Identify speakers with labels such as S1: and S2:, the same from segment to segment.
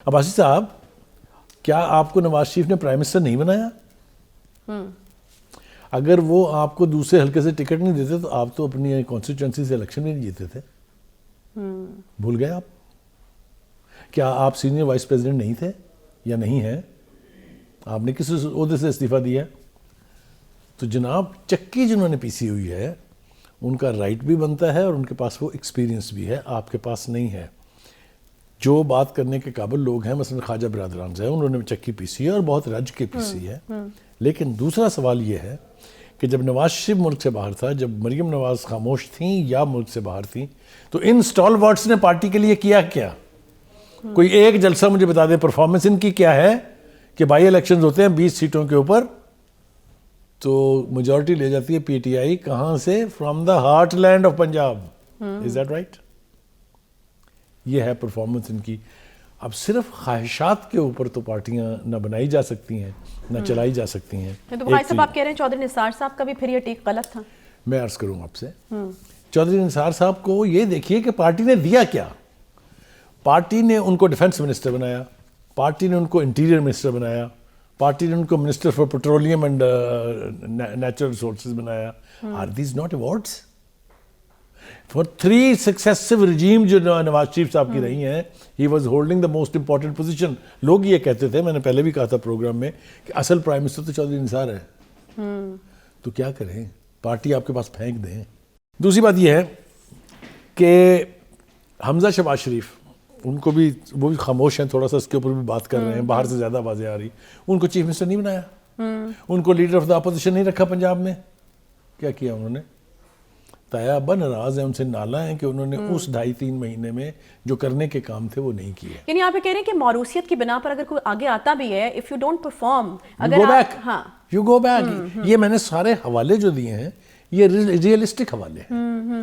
S1: عباسی صاحب کیا آپ کو نواز شریف نے پرائم منسٹر نہیں بنایا؟ اگر وہ آپ کو دوسرے حلقے سے ٹکٹ نہیں دیتے تو آپ تو اپنی کانسٹیٹوئنسی سے الیکشن میں نہیں جیتے تھے. بھول گئے آپ؟ کیا آپ سینئر وائس پریزیڈنٹ نہیں تھے یا نہیں ہیں؟ آپ نے کس عہدے سے استعفیٰ دیا؟ تو جناب چکی جنہوں نے پیسی ہوئی ہے ان کا رائٹ بھی بنتا ہے اور ان کے پاس وہ ایکسپیرینس بھی ہے، آپ کے پاس نہیں ہے. جو بات کرنے کے قابل لوگ ہیں مثلا خواجہ برادران سے انہوں نے چکی پیسی ہے اور بہت رج کے پیسی ہے. لیکن دوسرا سوال یہ ہے کہ جب نواز شریف ملک سے باہر تھا، جب مریم نواز خاموش تھیں یا ملک سے باہر تھیں، تو ان سٹال ورڈز نے پارٹی کے لیے کیا کیا؟ کوئی ایک جلسہ مجھے بتا دے پرفارمنس ان کی کیا ہے کہ بائی الیکشنز ہوتے ہیں 20 سیٹوں کے اوپر تو میجورٹی لے جاتی ہے پی ٹی آئی. کہاں سے؟ From the heartland of Punjab. Is that right? یہ ہے پرفارمنس ان کی. اب صرف خواہشات کے اوپر تو پارٹیاں نہ بنائی جا سکتی ہیں نہ چلائی جا سکتی ہیں.
S2: تو بھائی صاحب آپ کہہ رہے ہیں چودھری نثار صاحب کا بھی پھر یہ ٹیک غلط تھا؟
S1: میں عرض کروں آپ سے، چودھری نثار صاحب کو یہ دیکھیے کہ پارٹی نے دیا کیا. پارٹی نے ان کو ڈیفنس منسٹر بنایا، پارٹی نے ان کو انٹیریئر منسٹر بنایا، پارٹی نے ان کو minister for petroleum and natural resources بنایا. Are these not awards? For 3 successive regime جو نواز شریف صاحب کی رہی ہیں، he was holding the most important position. لوگ یہ کہتے تھے، میں نے پہلے بھی کہا تھا پروگرام میں، کہ اصل پرائم منسٹر تو چودھری نثار ہے. تو کیا کریں؟ پارٹی آپ کے پاس پھینک دیں. دوسری بات یہ ہے کہ حمزہ شہباز شریف، ان کو بھی وہ بھی خاموش ہیں، تھوڑا سا اس کے اوپر بھی بات کر رہے ہیں، باہر سے زیادہ آوازیں آ رہی. ان کو چیف منسٹر نہیں بنایا، ان کو لیڈر آف دا اپوزیشن نہیں رکھا پنجاب میں. کیا کیا انہوں نے؟ تایا ابا ناراض ہیں ان سے، نالا ہیں کہ انہوں نے اس 2.5-3 مہینے میں جو کرنے کے کام تھے وہ نہیں کیے.
S2: یعنی آپ یہ کہہ رہے ہیں کہ موروثیت کی بنا پر اگر کوئی آگے آتا بھی ہے، if you don't perform,
S1: you go back. یہ میں نے سارے حوالے جو دیے ہیں یہ ریئلسٹک حوالے ہیں.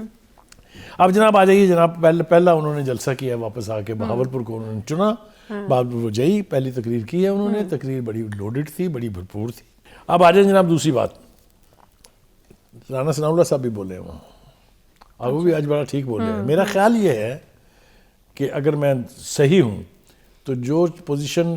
S1: اب جناب آ جائیے جناب، پہلا انہوں نے جلسہ کیا واپس آ کے بہاولپور کو انہوں نے چنا. بہاولپور جائی پہلی تقریر کی ہے انہوں نے، تقریر بڑی لوڈڈ تھی، بڑی بھرپور تھی. اب آ جائیں جناب دوسری بات، رانا ثناء اللہ صاحب بھی بولے وہاں اور وہ بھی آج بڑا ٹھیک بولے ہیں. میرا خیال یہ ہے کہ اگر میں صحیح ہوں تو جو پوزیشن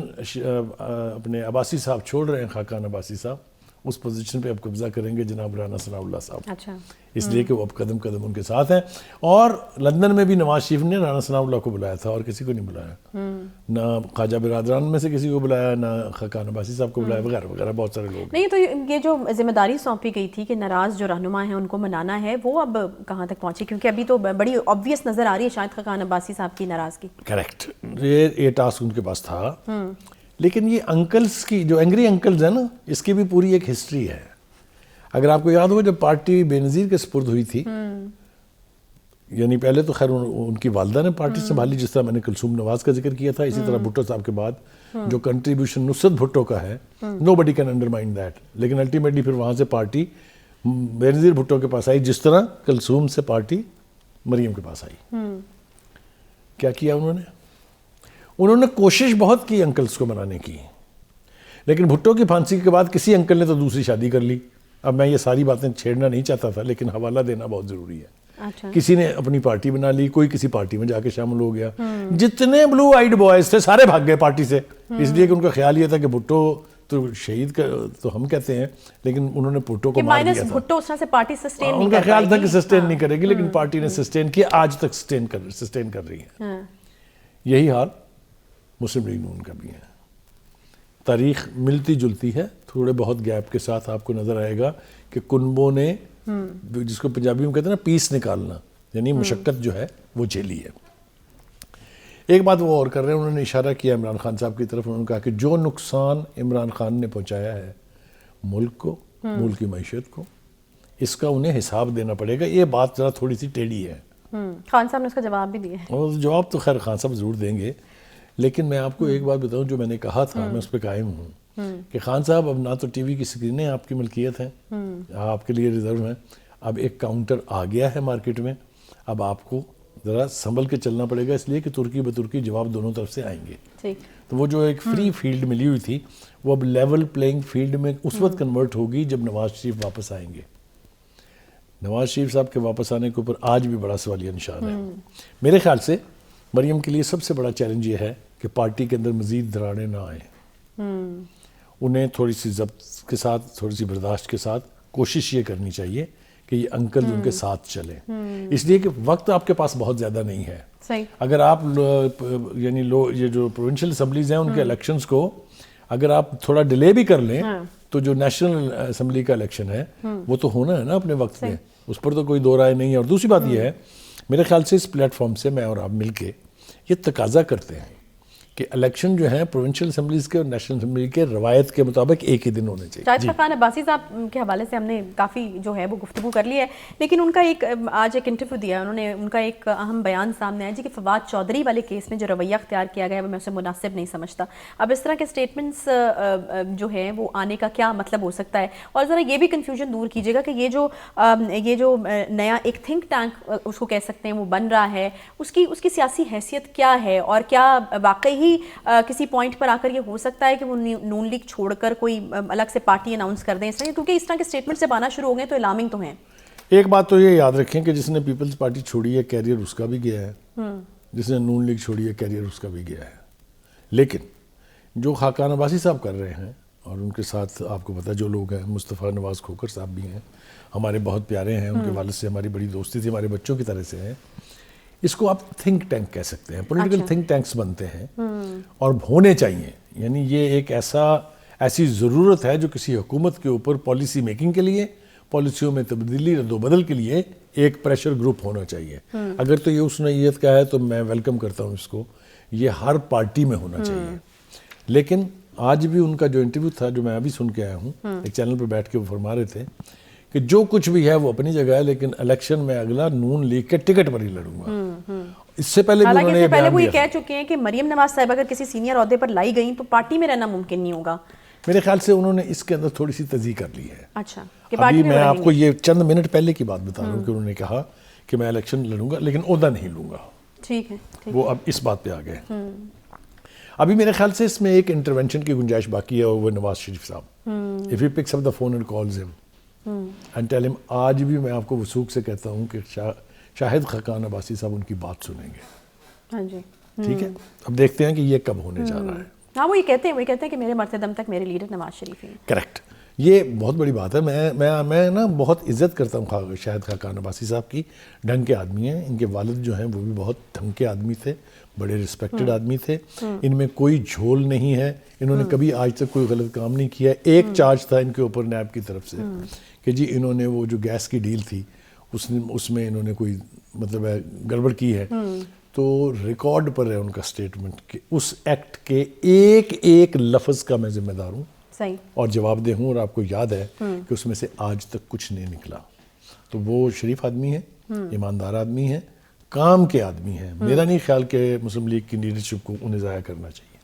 S1: اپنے عباسی صاحب چھوڑ رہے ہیں، خاقان عباسی صاحب، اس پوزیشن پہ اب قبضہ کریں گے جناب رانا ثناء اللہ صاحب.
S2: اچھا،
S1: اس لیے کہ وہ اب قدم قدم ان کے ساتھ ہیں. اور لندن میں بھی نواز شریف نے رانا ثناء اللہ کو بلایا تھا اور کسی کو نہیں بلایا، نہ خواجہ برادران میں سے کسی کو بلایا، نہ خاقان عباسی صاحب کو بلایا، وغیرہ وغیرہ بہت سارے لوگ.
S2: نہیں تو یہ جو ذمہ داری سونپی گئی تھی کہ ناراض جو رہنما ہیں ان کو منانا ہے، وہ اب کہاں تک پہنچی؟ کیونکہ ابھی تو بڑی آبویس نظر آ رہی ہے شاید خاقان عباسی صاحب کی ناراضگی.
S1: کریکٹ، یہ ٹاسک ان کے پاس تھا. لیکن یہ انکلز کی جو اینگری انکلز ہیں نا، اس کی بھی پوری ایک ہسٹری ہے. اگر آپ کو یاد ہو جب پارٹی بے نظیر کے سپرد ہوئی تھی، یعنی پہلے تو خیر ان کی والدہ نے پارٹی سنبھالی، جس طرح میں نے کلثوم نواز کا ذکر کیا تھا، اسی طرح بھٹو صاحب کے بعد جو کنٹریبیوشن نصرت بھٹو کا ہے، نو بڈی کین انڈرمائن دیٹ. لیکن الٹیمیٹلی پھر وہاں سے پارٹی بے نظیر بھٹو کے پاس آئی، جس طرح کلثوم سے پارٹی مریم کے پاس آئی. کیا کیا انہوں نے کوشش بہت کی انکلز کو منانے کی، لیکن بھٹو کی پھانسی کے بعد کسی انکل نے تو دوسری شادی کر لی. اب میں یہ ساری باتیں چھیڑنا نہیں چاہتا تھا، لیکن حوالہ دینا بہت ضروری ہے. کسی نے اپنی پارٹی بنا لی، کوئی کسی پارٹی میں جا کے شامل ہو گیا. جتنے بلو آئیڈ بوائز تھے سارے بھاگ گئے پارٹی سے، اس لیے کہ ان کا خیال یہ تھا کہ بھٹو تو شہید کا تو ہم کہتے ہیں، لیکن انہوں نے بھٹو کو مار دیا تھا.
S2: بھٹو اس طرح سے پارٹی سسٹین نہیں
S1: ان کا خیال تھا کہ سسٹین نہیں کرے گی، لیکن پارٹی نے سسٹین کیا، آج تک سسٹین کر رہی ہے. یہی حال مسلم لیگ نون کا بھی ہے. تاریخ ملتی جلتی ہے، تھوڑے بہت گیپ کے ساتھ آپ کو نظر آئے گا کہ کنبوں نے، جس کو پنجابی میں کہتے ہیں نا پیس نکالنا، یعنی مشقت جو ہے وہ جھیلی ہے. ایک بات وہ اور کر رہے ہیں، انہوں نے اشارہ کیا عمران خان صاحب کی طرف، انہوں نے کہا کہ جو نقصان عمران خان نے پہنچایا ہے ملک کو، ملک کی معیشت کو، اس کا انہیں حساب دینا پڑے گا. یہ بات ذرا تھوڑی سی ٹیڑھی ہے.
S2: خان صاحب نے اس کا جواب بھی دیا ہے.
S1: اور جواب تو خیر خان صاحب ضرور دیں گے، لیکن میں آپ کو ایک بات بتاؤں جو میں نے کہا تھا، میں اس پہ قائم ہوں کہ خان صاحب اب نہ تو ٹی وی کی اسکرینیں آپ کی ملکیت ہیں، آپ کے لیے ریزرو ہیں. اب ایک کاؤنٹر آ گیا ہے مارکیٹ میں، اب آپ کو ذرا سنبھل کے چلنا پڑے گا، اس لیے کہ ترکی بترکی جواب دونوں طرف سے آئیں گے. تو وہ جو ایک فری فیلڈ ملی ہوئی تھی وہ اب لیول پلینگ فیلڈ میں اس وقت کنورٹ ہوگی جب نواز شریف واپس آئیں گے. نواز شریف صاحب کے واپس آنے کے اوپر آج بھی بڑا سوالیہ نشان ہے. میرے خیال سے مریم کے لیے سب سے بڑا چیلنج یہ ہے کہ پارٹی کے اندر مزید دراڑیں نہ آئیں. انہیں تھوڑی سی ضبط کے ساتھ، تھوڑی سی برداشت کے ساتھ کوشش یہ کرنی چاہیے کہ یہ انکل ان کے ساتھ چلیں، اس لیے کہ وقت آپ کے پاس بہت زیادہ نہیں ہے. اگر آپ یعنی یہ جو پروونشل اسمبلیز ہیں ان کے الیکشنز کو اگر آپ تھوڑا ڈیلے بھی کر لیں تو جو نیشنل اسمبلی کا الیکشن ہے وہ تو ہونا ہے نا اپنے وقت میں، اس پر تو کوئی دو رائے نہیں ہے. اور دوسری بات یہ ہے میرے خیال سے اس پلیٹ فارم سے میں اور آپ مل کے یہ تقاضا کرتے ہیں کہ الیکشن جو ہیں پروونشل اسمبلیز کے اور نیشنل اسمبلی کے روایت کے مطابق ایک ہی دن ہونے چاہیے.
S2: شاہد خاقان عباسی صاحب کے حوالے سے ہم نے کافی جو ہے وہ گفتگو کر لی ہے، لیکن ان کا ایک آج ایک انٹرویو دیا انہوں نے، ان کا ایک اہم بیان سامنے آیا کہ فواد چودھری والے کیس میں جو رویہ اختیار کیا گیا ہے وہ میں اسے مناسب نہیں سمجھتا. اب اس طرح کے اسٹیٹمنٹس جو ہیں وہ آنے کا کیا مطلب ہو سکتا ہے؟ اور ذرا یہ بھی کنفیوژن دور کیجیے گا کہ یہ جو نیا ایک تھنک ٹینک اس کو کہہ سکتے ہیں وہ بن رہا ہے، اس کی سیاسی حیثیت کیا ہے، اور کیا واقعی کسی پوائنٹ پر آ کر یہ ہو سکتا ہے کہ وہ نون لیگ چھوڑ کر کوئی الگ سے پارٹی اناؤنس کر دیں اس طرح، کیونکہ اس طرح کے اسٹیٹمنٹ جب آنا شروع ہو گئے تو الارمنگ تو ہیں.
S1: ایک بات تو یہ یاد رکھیں کہ جس نے پیپلز پارٹی چھوڑی ہے کیریئر اس کا بھی گیا ہے، جس نے نون لیگ چھوڑی ہے کیریئر اس کا بھی گیا ہے. لیکن جو خاقان عباسی صاحب کر رہے ہیں اور ان کے ساتھ آپ کو پتہ جو لوگ ہیں، مصطفیٰ نواز کھوکھر صاحب بھی ہیں، ہمارے بہت پیارے ہیں، ان کے والد سے ہماری بڑی دوستی تھی، ہمارے بچوں کی طرح سے ہیں. اس کو آپ تھنک ٹینک کہہ سکتے ہیں، پولیٹیکل تھنک ٹینکس بنتے ہیں اور ہونے چاہیے. یعنی یہ ایک ایسی ضرورت ہے جو کسی حکومت کے اوپر پالیسی میکنگ کے لیے، پالیسیوں میں تبدیلی رد و بدل کے لیے ایک پریشر گروپ ہونا چاہیے. اگر تو یہ اس نوعیت کا ہے تو میں ویلکم کرتا ہوں اس کو، یہ ہر پارٹی میں ہونا چاہیے. لیکن آج بھی ان کا جو انٹرویو تھا جو میں ابھی سن کے آیا ہوں ایک چینل پہ بیٹھ کے وہ فرما رہے تھے کہ جو کچھ بھی ہے وہ اپنی جگہ ہے، لیکن الیکشن میں اگلا نون لیگ کے ٹکٹ پر ہی لڑوں گا. اس سے پہلے بھی انہوں نے
S2: پہلے وہ یہ کہہ چکے ہیں کہ مریم نواز صاحب اگر کسی سینئر عہدے پر لائی گئیں تو پارٹی میں رہنا ممکن نہیں ہوگا.
S1: میرے خیال سے انہوں نے اس کے اندر تھوڑی سی تزیح کر لی ہے.
S2: اچھا،
S1: ابھی میں آپ کو یہ چند منٹ پہلے کی بات بتا رہا ہوں کہ انہوں نے کہا کہ میں الیکشن لڑوں گا لیکن عہدہ نہیں لوں گا.
S2: ٹھیک ہے،
S1: وہ اب اس بات پہ آ گئے. ابھی میرے خیال سے اس میں ایک انٹرونشن کی گنجائش باقی ہے، وہ نواز شریف صاحب. if he picks up the phone and calls him and tell him، آج بھی میں آپ کو وثوق سے کہتا ہوں کہ شاہد خاقان عباسی صاحب ان کی بات سنیں گے.
S2: ہاں جی،
S1: ٹھیک ہے. اب دیکھتے ہیں کہ یہ کب ہونے جا رہا ہے.
S2: ہاں وہ یہ کہتے ہیں کہ میرے مرتے دم تک میرے لیڈر نواز شریف ہیں.
S1: کریکٹ. یہ بہت بڑی بات ہے. میں نا بہت عزت کرتا ہوں شاہد خاقان عباسی صاحب کی. ڈھنگ کے آدمی ہیں. ان کے والد جو ہیں وہ بھی بہت ڈھنگ کے آدمی تھے، بڑے رسپیکٹڈ آدمی تھے. ان میں کوئی جھول نہیں ہے، انہوں نے کبھی آج تک کوئی غلط کام نہیں کیا. ایک چارج تھا ان کے اوپر نیب کی طرف سے کہ جی انہوں نے وہ جو گیس کی ڈیل تھی اس میں انہوں نے کوئی مطلب ہے گڑبڑ کی ہے. تو ریکارڈ پر ہے ان کا سٹیٹمنٹ کہ اس ایکٹ کے ایک لفظ کا میں ذمہ دار ہوں اور جواب دہ ہوں. اور آپ کو یاد ہے کہ اس میں سے آج تک کچھ نہیں نکلا. تو وہ شریف آدمی ہیں، ایماندار آدمی ہیں، کام کے آدمی ہیں. میرا نہیں خیال کہ مسلم لیگ کی لیڈرشپ کو انہیں ضائع کرنا چاہیے.